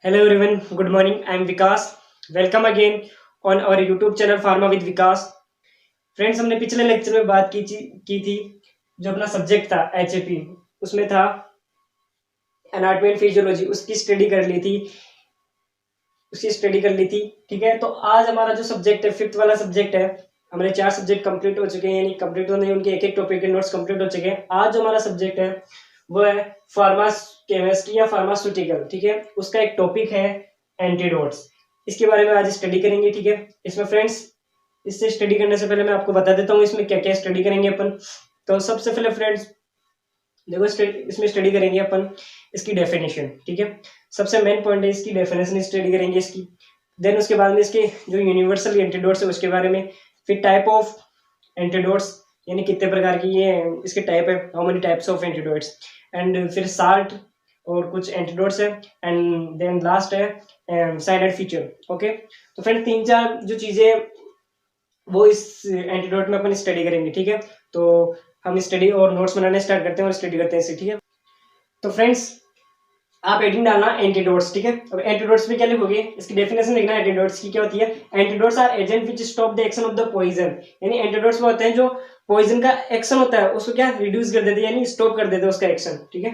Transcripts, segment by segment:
Hello everyone, good morning. I am Vikas. Welcome again on our YouTube channel Pharma with Vikas. Friends, हमने पिछले lecture में बात की थी जो अपना सब्जेक्ट था एचएपी, उसमें था एनाटॉमी एंड फिजियोलॉजी, उसकी स्टडी कर ली थी। ठीक है, तो आज हमारा जो सब्जेक्ट है, फिफ्थ वाला सब्जेक्ट है। हमारे 4 सब्जेक्ट कंप्लीट हो चुके हैं, यानी कंप्लीट तो नहीं, उनके एक एक टॉपिक के नोट्स कंप्लीट हो चुके हैं। आज जो हमारा सब्जेक्ट है वो है फार्मा केमिस्ट्री या फार्मास्यूटिकल। ठीक है, उसका एक टॉपिक है एंटीडोट्स। इसके बारे में आज स्टडी करेंगे। ठीक है, इसमें फ्रेंड्स, इससे स्टडी करने से पहले मैं आपको बता देता हूँ इसमें क्या क्या स्टडी करेंगे अपन। तो सबसे पहले फ्रेंड्स देखो, इसमें स्टडी करेंगे अपन इसकी डेफिनेशन। ठीक है, सबसे मेन पॉइंट है इसकी डेफिनेशन स्टडी करेंगे इसकी। देन उसके बाद में इसके जो यूनिवर्सल एंटीडोट्स है उसके बारे में, फिर टाइप ऑफ एंटीडोट्स, यानी कितने प्रकार की ये इसके टाइप है, how many types of antidotes, and फिर साल्ट और कुछ एंटीडोट्स है, एंड देन लास्ट है साइनाइड फीचर। ओके, तो फ्रेंड 3-4 जो चीजें वो इस एंटीडोट में अपन स्टडी करेंगे। ठीक है, तो हम स्टडी और नोट्स बनाने स्टार्ट करते हैं और स्टडी करते हैं इसे। ठीक है, तो फ्रेंड्स आप हेडिंग डालना एंटीडोट्स। ठीक है, अब एंटीडोट्स में क्या लिखोगे, इसकी डेफिनेशन लिखना है एंटीडोट्स की क्या होती है। Antidotes are agent which stop the action of the poison, यानी एंटीडोट्स वो होते हैं जो पॉइजन का एक्शन होता है उसको क्या रिड्यूस कर देते हैं, यानी स्टॉप कर देते हैं उसका एक्शन। ठीक है,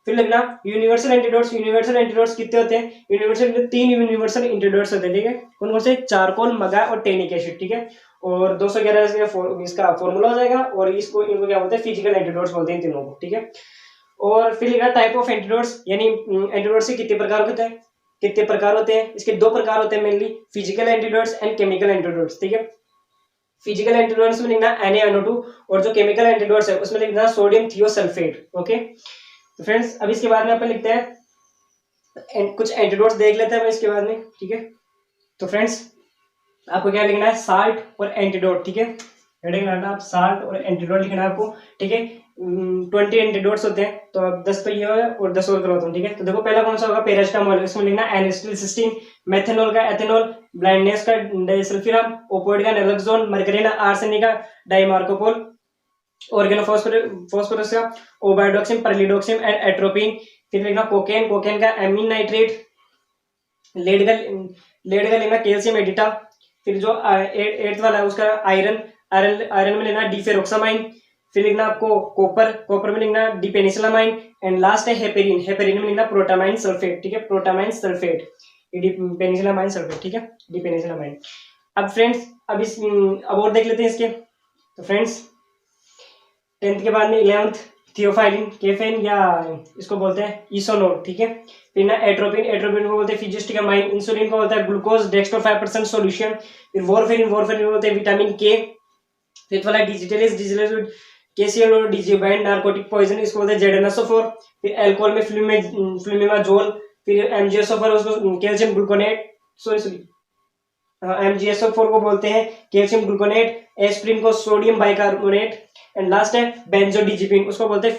फिर लिखना यूनिवर्सल एंटीडोट्स। यूनिवर्सल एंटीडोट्स कितने होते हैं, यूनिवर्सल 3 यूनिवर्सल एंटीडोट्स होते हैं। ठीक है, उनमें से चारकोल, मगा और टेनिक एसिड। ठीक है, और 211 इसका फॉर्मूला हो जाएगा, और इनको क्या बोलते हैं, फिजिकल एंटीडोट्स बोलते हैं तीनों को। ठीक है, और फिर लिखा टाइप ऑफ एंटीडोट्स, यानी एंटीडोट्स के कितने प्रकार होते हैं, इसके 2 प्रकार होते हैं mainly, physical antidotes and chemical antidotes. ठीक है, फिजिकल एंटीडोट्स में लिखना Na-NO2, और जो केमिकल एंटीडोट्स है उसमें लिखना सोडियम थियोसल्फेट। ओके, तो फ्रेंड्स अब इसके बाद में अपन लिखते हैं कुछ एंटीडोट्स देख लेते हैं इसके बाद में। ठीक है, तो फ्रेंड्स आपको क्या लिखना है, साल्ट और एंटीडोट। ठीक है, हेडिंग डालना आप साल्ट और एंटीडोट लिखना है आपको। ठीक है, 20 एंटीडोट्स होते हैं, तो अब 10 तो ये है और 10 और करवाता हूँ। ठीक है, तो देखो पहला कौन सा होगा, पैरासिटामोल, इसमें लिखना एनिस्टिलसिस्टीन, मेथनॉल का एथेनॉल, ब्लाइंडनेस का डाइसल्फिराम, ओपोइड का नैलोक्सोन, मर्करी का आर्सेनिक का डाइमार्कोपोल, ऑर्गेनोफॉस्फोरस का ओबाइडोक्सिन, परलिडोक्सिन एंड एट्रोपिन। फिर लिखना कोकेन का एमीन नाइट्रेट, लेड का लेना कैल्शियम एडिटा। फिर जो 8th वाला है उसका आयरन में लेना डिफेरोक्सामाइन। फिर लिखना आपको कॉपर में लिखना डिपेनिसिलामाइन, एंड लास्ट है हेपेरिन में लिखना प्रोटामाइन सल्फेट। ठीक है, प्रोटामाइन सल्फेट, डिपेनिसिलामाइन सल्फेट। ठीक है, डिपेनिसिलामाइन। अब फ्रेंड्स अब और देख लेते हैं इसके। तो फ्रेंड्स 10th के बाद में 11th थियोफाइलिन, केफेन या इसको बोलते हैं इसोनोल। ठीक है, फिर ना एट्रोपिन को बोलते हैं फिजिस्टिकामाइन, इंसुलिन को बोलता है ग्लूकोज डेक्स्ट्रो 5% सॉल्यूशन। फिर वॉरफेरिन को बोलते हैं विटामिन के। फिर वाला डिजिटलिस केसीएल और डिजिबाइन नार्कोटिक पॉइजन, इसको बोलते हैं जेडेनासोफोर। फिर अल्कोहल में फ्लूमिमाजोल। फिर एमजीएसओ4 उसको कैल्शियम ग्लूकोनेट, एमजीएसओ4 को बोलते हैं कैल्शियम ग्लूकोनेट। एस्प्रिन को सोडियम बाइकार्बोनेट, एंड लास्ट है बेंजोडिजिपिन, उसको बोलते हैं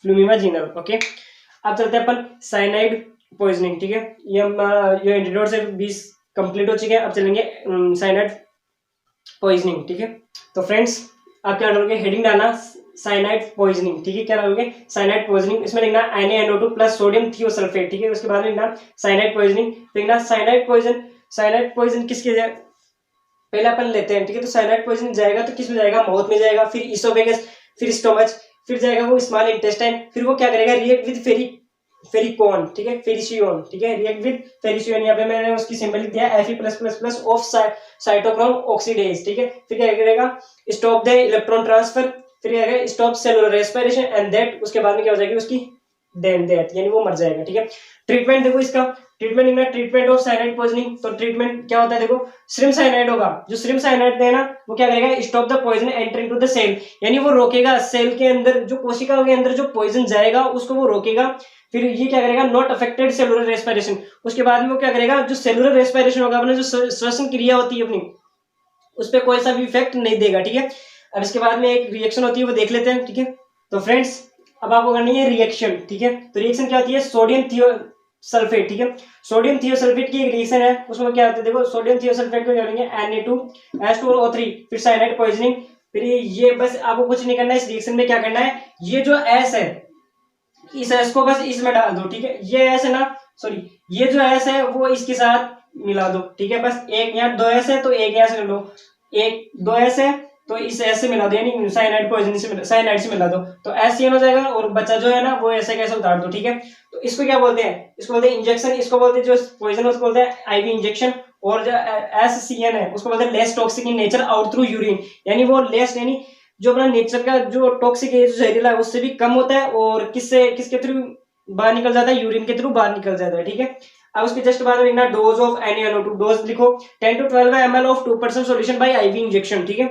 फ्लूमिमाजिनल। ओके, अब चलते हैं अपन साइनाइड पॉइजनिंग। ठीक है, ये एंटीडोट से 20 कंप्लीट हो चुके हैं। अब चलेंगे साइनाइड पॉइजनिंग। ठीक है, तो फ्रेंड्स आप क्या डालोगे, हेडिंग डालना साइनाइड पॉइजनिंग। ठीक है, क्या डालोगे, साइनाइड पॉइजनिंग। इसमें लिखना Na-NO2 प्लस सोडियम थियोसल्फेट। ठीक है, उसके बाद लिखना साइनाइड पॉइजनिंग। लिखना साइनाइड पॉइजन किसके जाए, पहले अपन लेते हैं। ठीक है, तो साइनाइड पॉइजन जाएगा तो किस में जाएगा, माउथ में जाएगा, फिर इसोफेगस, फिर स्टोमच, फिर जाएगा वो स्मॉल इंटेस्टाइन। फिर वो क्या करेगा, रिएक्ट विद फेरिकोन। ठीक है, फेरिशियोन। ठीक है, रिएक्ट विद फेरिशियोन, यहाँ पे मैंने उसकी सिंबल लिख दिया Fe+++ ऑफ साइटोक्रोम ऑक्सीडेज। ठीक है, फिर क्या करेगा, स्टॉप द इलेक्ट्रॉन ट्रांसफर, फिर क्या करेगा, stop cellular respiration, and that उसके बाद में क्या हो जाएगी उसकी डेथ, यानी वो मर जाएगा। ठीक है, ट्रीटमेंट देखो इसका, ट्रीटमेंट ऑफ साइनाइड पॉइजनिंग। तो ट्रीटमेंट क्या होता है, देखो श्रिम साइनाइड होगा, जो श्रिम साइनाइड है ना वो क्या करेगा, stop the poison entering to the cell, यानी वो रोकेगा सेल के अंदर, जो कोशिका के अंदर जो पॉइजन जाएगा उसको वो रोकेगा। फिर ये क्या करेगा, नॉट अफेक्टेड सेलुलर रेस्पिरेशन, उसके बाद में वो क्या करेगा, जो सेलुलर रेस्पिरेशन होगा, अपने जो श्वसन क्रिया होती है अपनी, उस पर कोई सा भी इफेक्ट नहीं देगा। ठीक है, अब इसके बाद में एक रिएक्शन होती है वो देख लेते हैं। ठीक है, तो फ्रेंड्स अब आपको करनी है रिएक्शन। ठीक है, तो रिएक्शन क्या होती है, सोडियम थियोसल्फेट। ठीक है, सोडियम थियोसल्फेट की एक रिएक्शन है, उसमें क्या होता है, देखो सोडियम थियोसल्फेट को करेंगे Na2H2O3, फिर साइनाइड पॉइजनिंग। फिर ये बस आपको कुछ नहीं करना है, इस रिएक्शन में क्या करना है, ये जो एस है इस एस को बस इसमें डाल दो, ठीक है। ये एस है ना, सॉरी ये जो एस है वो इसके साथ मिला दो, ठीक है। बस एक यहाँ 2 एस है तो एक यहाँ से लो, एक 2 एस है तो इस एस से मिला दो, यानी साइनाइड पॉइजन से साइनाइड से मिला दो, तो एस हो जाएगा और बच्चा जो है ना वो ऐसे कैसे उतार दो, ठीक है। तो इसको क्या बोलते हैं, इसको बोलते हैं इंजेक्शन, इसको बोलते हैं जो पॉइजन उसको बोलते हैं आईवी इंजेक्शन, और जो एससीएन है उसको बोलते हैं less toxic in nature out through urine, यानी वो लेस यानी जो अपना नेचर का जो टॉक्सिक है, जो जहरीला है उससे भी कम होता है, और किसके थ्रू बाहर निकल जाता है, यूरिन के थ्रू बाहर निकल जाता है, ठीक है। अब उसके जस्ट बाद में लिखना डोज ऑफ NaNO2, डोज लिखो 10 to 12 ml of 2% solution bye ivy injection, ठीक है।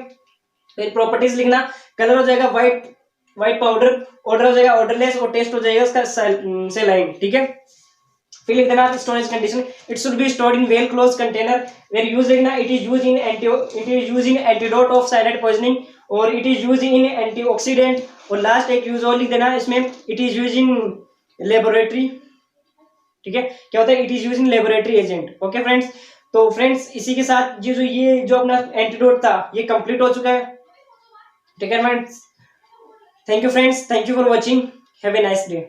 फिर प्रॉपर्टीज लिखना, कलर हो जाएगा व्हाइट पाउडर, ऑर्डर हो जाएगा ऑर्डरलेस, और टेस्ट हो जाएगा उसका सेलाइन, ठीक है। फिर लिख देना storage condition, it should be stored in well close container, where use लिखना it is use in antidote of cyanide poisoning, और it is use in antioxidant, और लास्ट एक यूज और लिख देना इसमें, it is use in laboratory, ठीक है। क्या होता है, it is use in laboratory agent. Okay friends, तो फ्रेंड्स इसी के साथ ये जो अपना एंटीडोट था ये कंप्लीट हो चुका है, ठीक है friends. Thank you friends, thank you for watching, have a nice day.